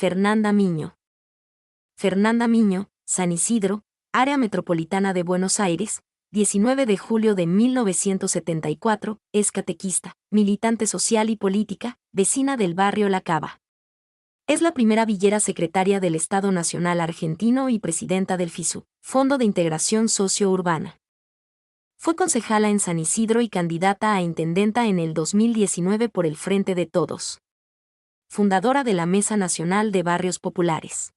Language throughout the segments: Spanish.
Fernanda Miño. Fernanda Miño, San Isidro, Área Metropolitana de Buenos Aires, 19 de julio de 1974, es catequista, militante social y política, vecina del barrio La Cava. Es la primera villera secretaria del Estado Nacional Argentino y presidenta del FISU, Fondo de Integración Socio-Urbana. Fue concejala en San Isidro y candidata a intendenta en el 2019 por el Frente de Todos. Fundadora de la Mesa Nacional de Barrios Populares.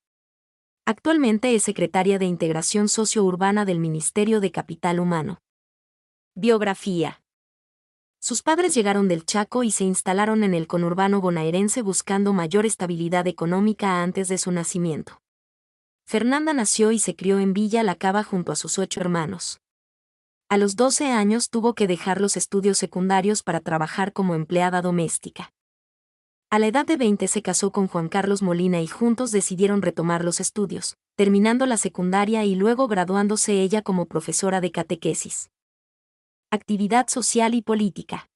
Actualmente es secretaria de Integración Socio-Urbana del Ministerio de Capital Humano. Biografía. Sus padres llegaron del Chaco y se instalaron en el conurbano bonaerense buscando mayor estabilidad económica antes de su nacimiento. Fernanda nació y se crió en Villa La Cava junto a sus 8 hermanos. A los 12 años tuvo que dejar los estudios secundarios para trabajar como empleada doméstica. A la edad de 20 se casó con Juan Carlos Molina y juntos decidieron retomar los estudios, terminando la secundaria y luego graduándose ella como profesora de catequesis. Actividad social y política.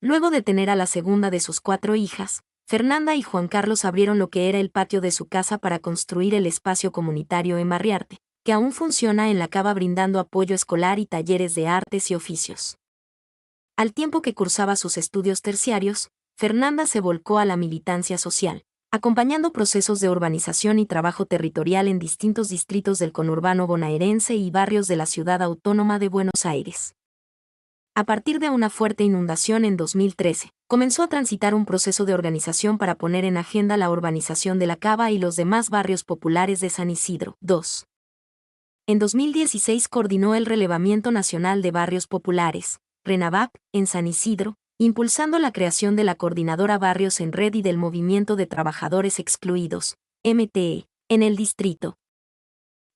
Luego de tener a la segunda de sus 4 hijas, Fernanda y Juan Carlos abrieron lo que era el patio de su casa para construir el espacio comunitario en Barriarte, que aún funciona en La Cava brindando apoyo escolar y talleres de artes y oficios. Al tiempo que cursaba sus estudios terciarios, Fernanda se volcó a la militancia social, acompañando procesos de urbanización y trabajo territorial en distintos distritos del conurbano bonaerense y barrios de la Ciudad Autónoma de Buenos Aires. A partir de una fuerte inundación en 2013, comenzó a transitar un proceso de organización para poner en agenda la urbanización de La Cava y los demás barrios populares de San Isidro. 2. En 2016 coordinó el Relevamiento Nacional de Barrios Populares, RENAVAP, en San Isidro, impulsando la creación de la Coordinadora Barrios en Red y del Movimiento de Trabajadores Excluidos, MTE, en el distrito.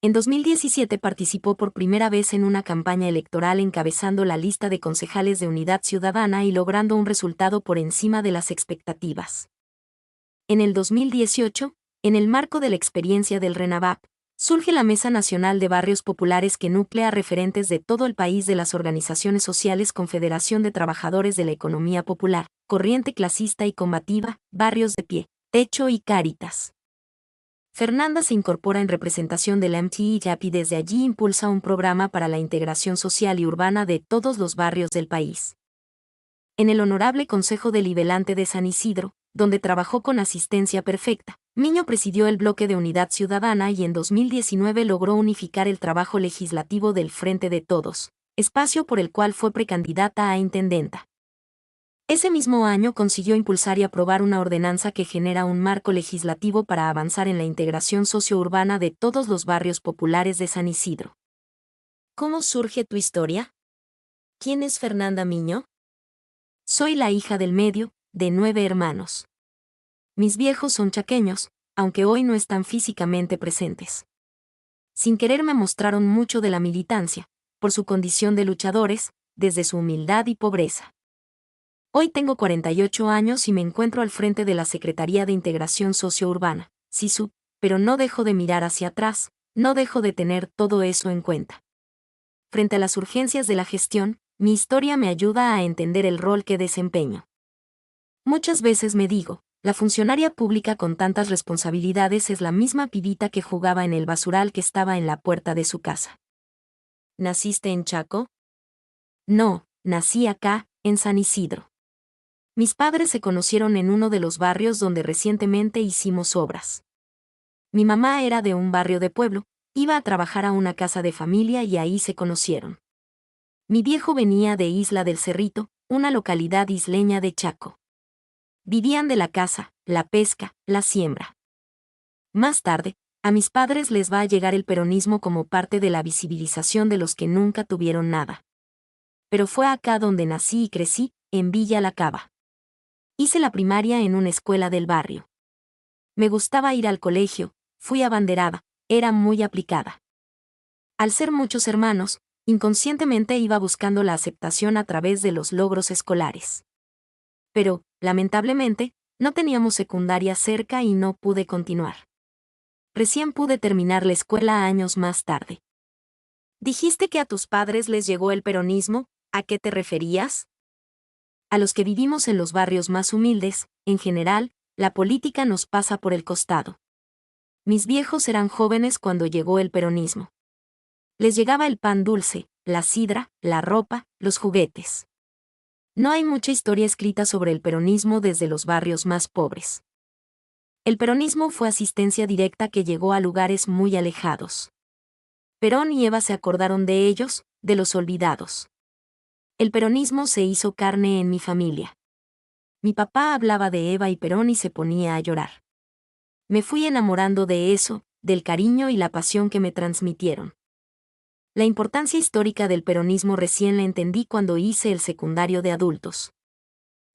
En 2017 participó por primera vez en una campaña electoral encabezando la lista de concejales de Unidad Ciudadana y logrando un resultado por encima de las expectativas. En el 2018, en el marco de la experiencia del RENAVAP, surge la Mesa Nacional de Barrios Populares que nuclea a referentes de todo el país de las organizaciones sociales Confederación de Trabajadores de la Economía Popular, Corriente Clasista y Combativa, Barrios de Pie, Techo y Cáritas. Fernanda se incorpora en representación de la MTE-YAP y desde allí impulsa un programa para la integración social y urbana de todos los barrios del país. En el Honorable Consejo Deliberante de San Isidro, donde trabajó con asistencia perfecta, Miño presidió el bloque de Unidad Ciudadana y en 2019 logró unificar el trabajo legislativo del Frente de Todos, espacio por el cual fue precandidata a intendenta. Ese mismo año consiguió impulsar y aprobar una ordenanza que genera un marco legislativo para avanzar en la integración sociourbana de todos los barrios populares de San Isidro. ¿Cómo surge tu historia? ¿Quién es Fernanda Miño? Soy la hija del medio, de 9 hermanos. Mis viejos son chaqueños, aunque hoy no están físicamente presentes. Sin querer me mostraron mucho de la militancia, por su condición de luchadores, desde su humildad y pobreza. Hoy tengo 48 años y me encuentro al frente de la Secretaría de Integración Socio-Urbana, SISU, pero no dejo de mirar hacia atrás, no dejo de tener todo eso en cuenta. Frente a las urgencias de la gestión, mi historia me ayuda a entender el rol que desempeño. Muchas veces me digo, la funcionaria pública con tantas responsabilidades es la misma pibita que jugaba en el basural que estaba en la puerta de su casa. ¿Naciste en Chaco? No, nací acá, en San Isidro. Mis padres se conocieron en uno de los barrios donde recientemente hicimos obras. Mi mamá era de un barrio de pueblo, iba a trabajar a una casa de familia y ahí se conocieron. Mi viejo venía de Isla del Cerrito, una localidad isleña de Chaco. Vivían de la caza, la pesca, la siembra. Más tarde, a mis padres les va a llegar el peronismo como parte de la visibilización de los que nunca tuvieron nada. Pero fue acá donde nací y crecí, en Villa La Cava. Hice la primaria en una escuela del barrio. Me gustaba ir al colegio, fui abanderada, era muy aplicada. Al ser muchos hermanos, inconscientemente iba buscando la aceptación a través de los logros escolares. Pero, lamentablemente, no teníamos secundaria cerca y no pude continuar. Recién pude terminar la escuela años más tarde. Dijiste que a tus padres les llegó el peronismo, ¿a qué te referías? A los que vivimos en los barrios más humildes, en general, la política nos pasa por el costado. Mis viejos eran jóvenes cuando llegó el peronismo. Les llegaba el pan dulce, la sidra, la ropa, los juguetes. No hay mucha historia escrita sobre el peronismo desde los barrios más pobres. El peronismo fue asistencia directa que llegó a lugares muy alejados. Perón y Eva se acordaron de ellos, de los olvidados. El peronismo se hizo carne en mi familia. Mi papá hablaba de Eva y Perón y se ponía a llorar. Me fui enamorando de eso, del cariño y la pasión que me transmitieron. La importancia histórica del peronismo recién la entendí cuando hice el secundario de adultos.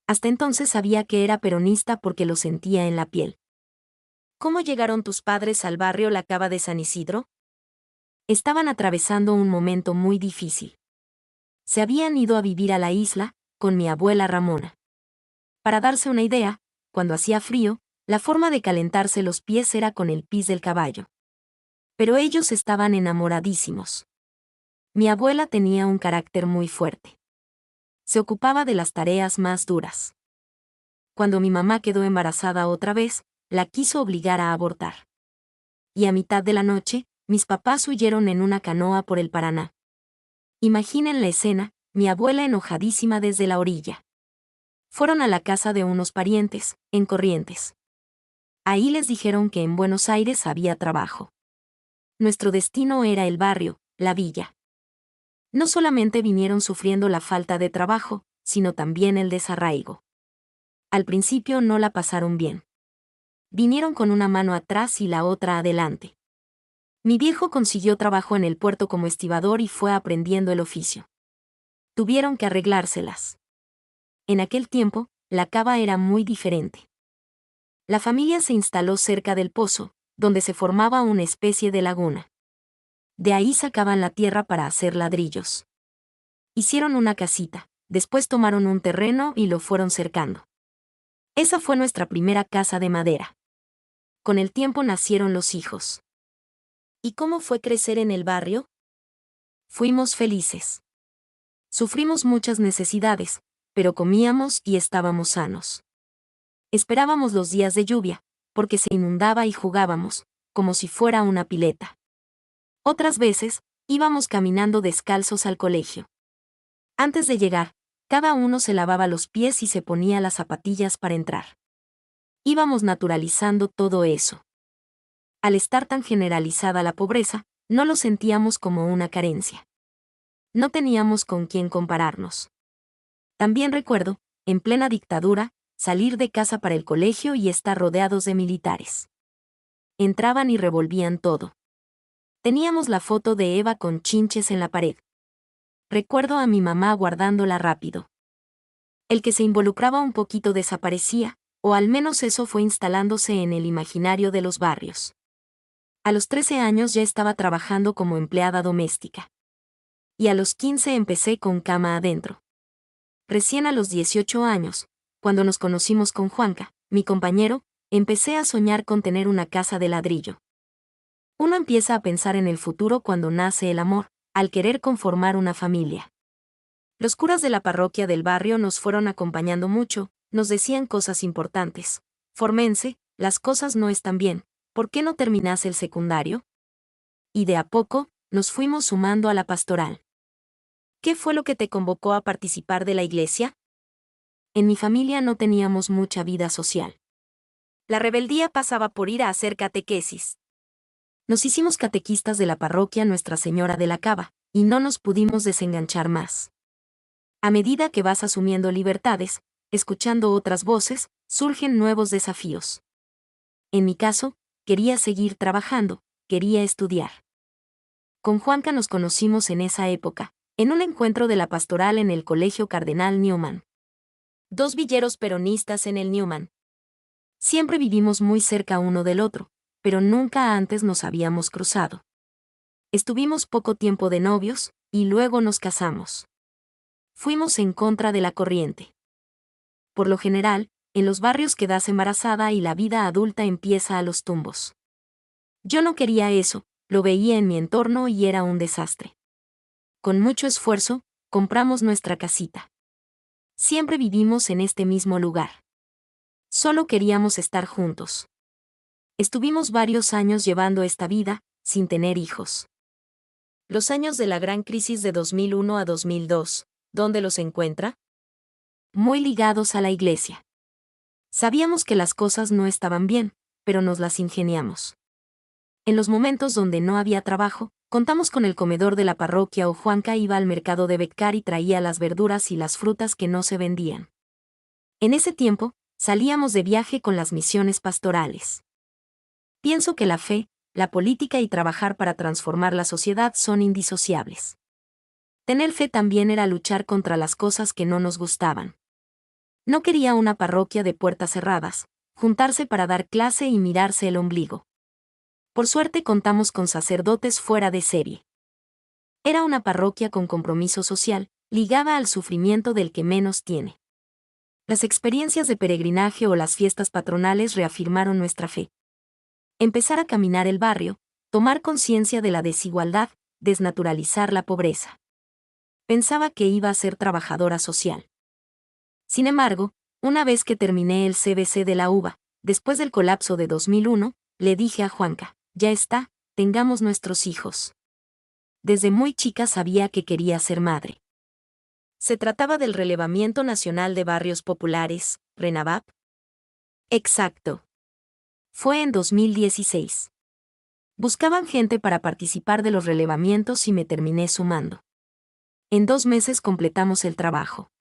Hasta entonces sabía que era peronista porque lo sentía en la piel. ¿Cómo llegaron tus padres al barrio La Cava de San Isidro? Estaban atravesando un momento muy difícil. Se habían ido a vivir a la isla, con mi abuela Ramona. Para darse una idea, cuando hacía frío, la forma de calentarse los pies era con el pis del caballo. Pero ellos estaban enamoradísimos. Mi abuela tenía un carácter muy fuerte. Se ocupaba de las tareas más duras. Cuando mi mamá quedó embarazada otra vez, la quiso obligar a abortar. Y a mitad de la noche, mis papás huyeron en una canoa por el Paraná. Imaginen la escena, mi abuela enojadísima desde la orilla. Fueron a la casa de unos parientes, en Corrientes. Ahí les dijeron que en Buenos Aires había trabajo. Nuestro destino era el barrio, la villa. No solamente vinieron sufriendo la falta de trabajo, sino también el desarraigo. Al principio no la pasaron bien. Vinieron con una mano atrás y la otra adelante. Mi viejo consiguió trabajo en el puerto como estibador y fue aprendiendo el oficio. Tuvieron que arreglárselas. En aquel tiempo, La Cava era muy diferente. La familia se instaló cerca del pozo, donde se formaba una especie de laguna. De ahí sacaban la tierra para hacer ladrillos. Hicieron una casita, después tomaron un terreno y lo fueron cercando. Esa fue nuestra primera casa de madera. Con el tiempo nacieron los hijos. ¿Y cómo fue crecer en el barrio? Fuimos felices. Sufrimos muchas necesidades, pero comíamos y estábamos sanos. Esperábamos los días de lluvia, porque se inundaba y jugábamos, como si fuera una pileta. Otras veces, íbamos caminando descalzos al colegio. Antes de llegar, cada uno se lavaba los pies y se ponía las zapatillas para entrar. Íbamos naturalizando todo eso. Al estar tan generalizada la pobreza, no lo sentíamos como una carencia. No teníamos con quién compararnos. También recuerdo, en plena dictadura, salir de casa para el colegio y estar rodeados de militares. Entraban y revolvían todo. Teníamos la foto de Eva con chinches en la pared. Recuerdo a mi mamá guardándola rápido. El que se involucraba un poquito desaparecía, o al menos eso fue instalándose en el imaginario de los barrios. A los 13 años ya estaba trabajando como empleada doméstica. Y a los 15 empecé con cama adentro. Recién a los 18 años, cuando nos conocimos con Juanca, mi compañero, empecé a soñar con tener una casa de ladrillo. Uno empieza a pensar en el futuro cuando nace el amor, al querer conformar una familia. Los curas de la parroquia del barrio nos fueron acompañando mucho, nos decían cosas importantes. Fórmense, las cosas no están bien, ¿por qué no terminás el secundario? Y de a poco, nos fuimos sumando a la pastoral. ¿Qué fue lo que te convocó a participar de la iglesia? En mi familia no teníamos mucha vida social. La rebeldía pasaba por ir a hacer catequesis. Nos hicimos catequistas de la parroquia Nuestra Señora de la Cava, y no nos pudimos desenganchar más. A medida que vas asumiendo libertades, escuchando otras voces, surgen nuevos desafíos. En mi caso, quería seguir trabajando, quería estudiar. Con Juanca nos conocimos en esa época, en un encuentro de la pastoral en el Colegio Cardenal Newman. Dos villeros peronistas en el Newman. Siempre vivimos muy cerca uno del otro, pero nunca antes nos habíamos cruzado. Estuvimos poco tiempo de novios, y luego nos casamos. Fuimos en contra de la corriente. Por lo general, en los barrios quedas embarazada y la vida adulta empieza a los tumbos. Yo no quería eso, lo veía en mi entorno y era un desastre. Con mucho esfuerzo, compramos nuestra casita. Siempre vivimos en este mismo lugar. Solo queríamos estar juntos. Estuvimos varios años llevando esta vida, sin tener hijos. Los años de la gran crisis de 2001 a 2002, ¿dónde los encuentra? Muy ligados a la iglesia. Sabíamos que las cosas no estaban bien, pero nos las ingeniamos. En los momentos donde no había trabajo, contamos con el comedor de la parroquia o Juanca iba al mercado de Betcar y traía las verduras y las frutas que no se vendían. En ese tiempo, salíamos de viaje con las misiones pastorales. Pienso que la fe, la política y trabajar para transformar la sociedad son indisociables. Tener fe también era luchar contra las cosas que no nos gustaban. No quería una parroquia de puertas cerradas, juntarse para dar clase y mirarse el ombligo. Por suerte contamos con sacerdotes fuera de serie. Era una parroquia con compromiso social, ligada al sufrimiento del que menos tiene. Las experiencias de peregrinaje o las fiestas patronales reafirmaron nuestra fe. Empezar a caminar el barrio, tomar conciencia de la desigualdad, desnaturalizar la pobreza. Pensaba que iba a ser trabajadora social. Sin embargo, una vez que terminé el CBC de la UBA, después del colapso de 2001, le dije a Juanca, ya está, tengamos nuestros hijos. Desde muy chica sabía que quería ser madre. ¿Se trataba del relevamiento nacional de barrios populares, RENAVAP? Exacto. Fue en 2016. Buscaban gente para participar de los relevamientos y me terminé sumando. En 2 meses completamos el trabajo.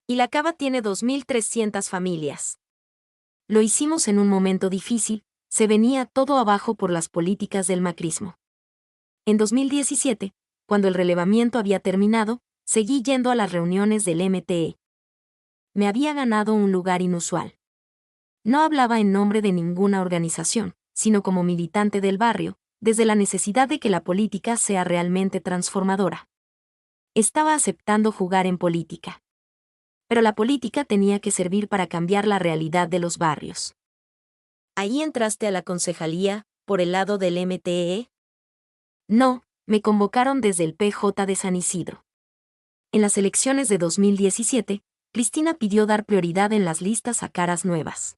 Y la cava tiene 2.300 familias. Lo hicimos en un momento difícil, se venía todo abajo por las políticas del macrismo. En 2017, cuando el relevamiento había terminado, seguí yendo a las reuniones del MTE. Me había ganado un lugar inusual. No hablaba en nombre de ninguna organización, sino como militante del barrio, desde la necesidad de que la política sea realmente transformadora. Estaba aceptando jugar en política. Pero la política tenía que servir para cambiar la realidad de los barrios. ¿Ahí entraste a la concejalía, por el lado del MTE? No, me convocaron desde el PJ de San Isidro. En las elecciones de 2017, Cristina pidió dar prioridad en las listas a caras nuevas.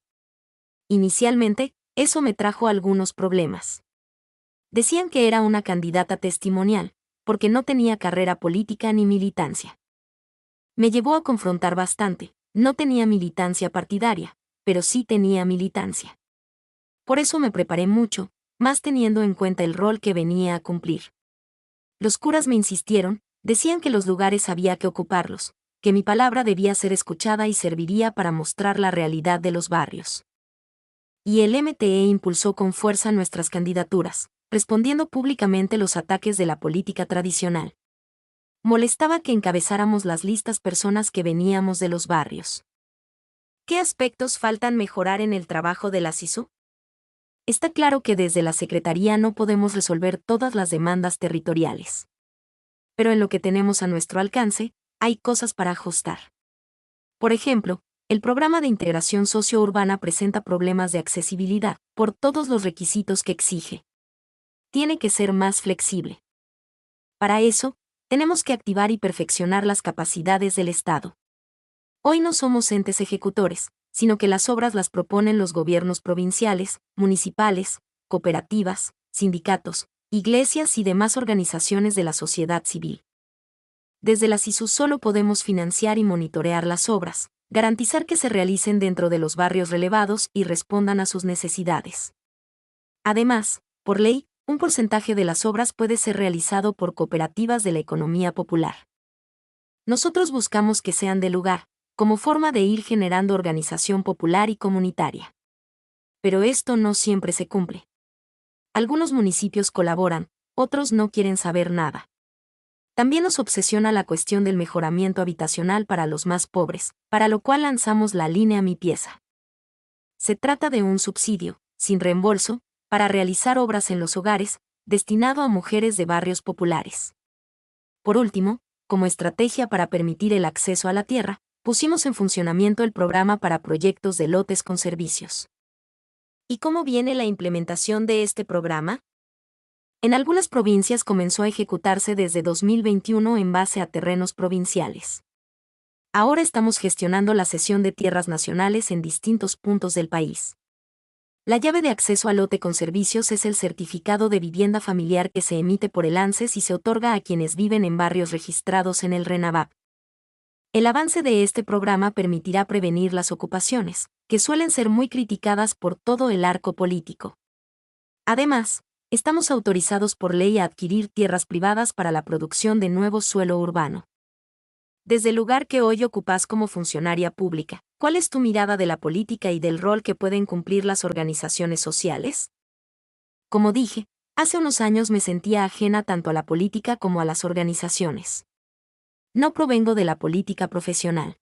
Inicialmente, eso me trajo algunos problemas. Decían que era una candidata testimonial, porque no tenía carrera política ni militancia. Me llevó a confrontar bastante, no tenía militancia partidaria, pero sí tenía militancia. Por eso me preparé mucho, más teniendo en cuenta el rol que venía a cumplir. Los curas me insistieron, decían que los lugares había que ocuparlos, que mi palabra debía ser escuchada y serviría para mostrar la realidad de los barrios. Y el MTE impulsó con fuerza nuestras candidaturas, respondiendo públicamente los ataques de la política tradicional. Molestaba que encabezáramos las listas personas que veníamos de los barrios. ¿Qué aspectos faltan mejorar en el trabajo de la SISU? Está claro que desde la Secretaría no podemos resolver todas las demandas territoriales. Pero en lo que tenemos a nuestro alcance, hay cosas para ajustar. Por ejemplo, el programa de integración sociourbana presenta problemas de accesibilidad, por todos los requisitos que exige. Tiene que ser más flexible. Para eso, tenemos que activar y perfeccionar las capacidades del Estado. Hoy no somos entes ejecutores, sino que las obras las proponen los gobiernos provinciales, municipales, cooperativas, sindicatos, iglesias y demás organizaciones de la sociedad civil. Desde la SISU solo podemos financiar y monitorear las obras, garantizar que se realicen dentro de los barrios relevados y respondan a sus necesidades. Además, por ley, un porcentaje de las obras puede ser realizado por cooperativas de la economía popular. Nosotros buscamos que sean de lugar, como forma de ir generando organización popular y comunitaria. Pero esto no siempre se cumple. Algunos municipios colaboran, otros no quieren saber nada. También nos obsesiona la cuestión del mejoramiento habitacional para los más pobres, para lo cual lanzamos la línea Mi Pieza. Se trata de un subsidio, sin reembolso, para realizar obras en los hogares, destinado a mujeres de barrios populares. Por último, como estrategia para permitir el acceso a la tierra, pusimos en funcionamiento el programa para proyectos de lotes con servicios. ¿Y cómo viene la implementación de este programa? En algunas provincias comenzó a ejecutarse desde 2021 en base a terrenos provinciales. Ahora estamos gestionando la cesión de tierras nacionales en distintos puntos del país. La llave de acceso al lote con servicios es el certificado de vivienda familiar que se emite por el ANSES y se otorga a quienes viven en barrios registrados en el RENAVAP. El avance de este programa permitirá prevenir las ocupaciones, que suelen ser muy criticadas por todo el arco político. Además, estamos autorizados por ley a adquirir tierras privadas para la producción de nuevo suelo urbano. Desde el lugar que hoy ocupas como funcionaria pública, ¿cuál es tu mirada de la política y del rol que pueden cumplir las organizaciones sociales? Como dije, hace unos años me sentía ajena tanto a la política como a las organizaciones. No provengo de la política profesional.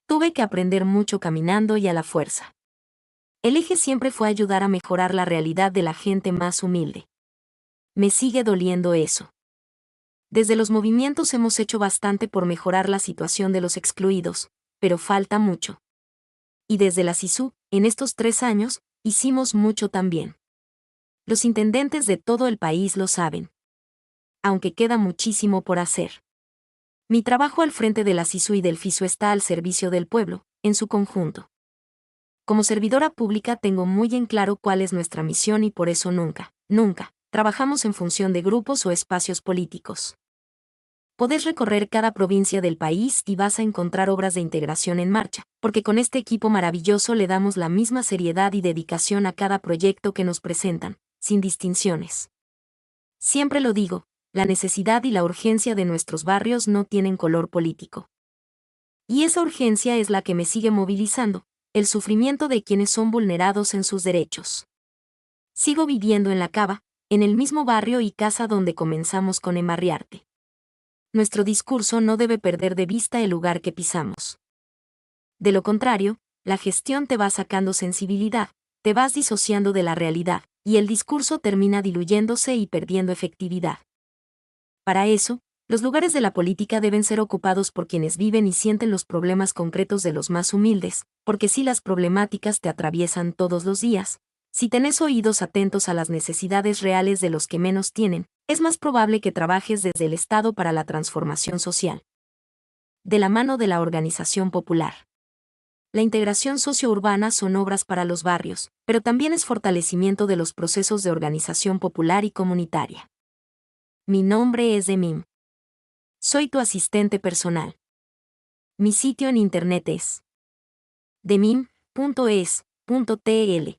Tuve que aprender mucho caminando y a la fuerza. El eje siempre fue ayudar a mejorar la realidad de la gente más humilde. Me sigue doliendo eso. Desde los movimientos hemos hecho bastante por mejorar la situación de los excluidos, pero falta mucho. Y desde la SISU, en estos 3 años, hicimos mucho también. Los intendentes de todo el país lo saben. Aunque queda muchísimo por hacer. Mi trabajo al frente de la SISU y del FISU está al servicio del pueblo, en su conjunto. Como servidora pública tengo muy en claro cuál es nuestra misión y por eso nunca, trabajamos en función de grupos o espacios políticos. Podés recorrer cada provincia del país y vas a encontrar obras de integración en marcha, porque con este equipo maravilloso le damos la misma seriedad y dedicación a cada proyecto que nos presentan, sin distinciones. Siempre lo digo, la necesidad y la urgencia de nuestros barrios no tienen color político. Y esa urgencia es la que me sigue movilizando, el sufrimiento de quienes son vulnerados en sus derechos. Sigo viviendo en La Cava, en el mismo barrio y casa donde comenzamos con Embarriarte. Nuestro discurso no debe perder de vista el lugar que pisamos. De lo contrario, la gestión te va sacando sensibilidad, te vas disociando de la realidad, y el discurso termina diluyéndose y perdiendo efectividad. Para eso, los lugares de la política deben ser ocupados por quienes viven y sienten los problemas concretos de los más humildes, porque si las problemáticas te atraviesan todos los días, si tenés oídos atentos a las necesidades reales de los que menos tienen, es más probable que trabajes desde el Estado para la transformación social. De la mano de la organización popular. La integración sociourbana son obras para los barrios, pero también es fortalecimiento de los procesos de organización popular y comunitaria. Mi nombre es Demim. Soy tu asistente personal. Mi sitio en internet es demim.es.tl.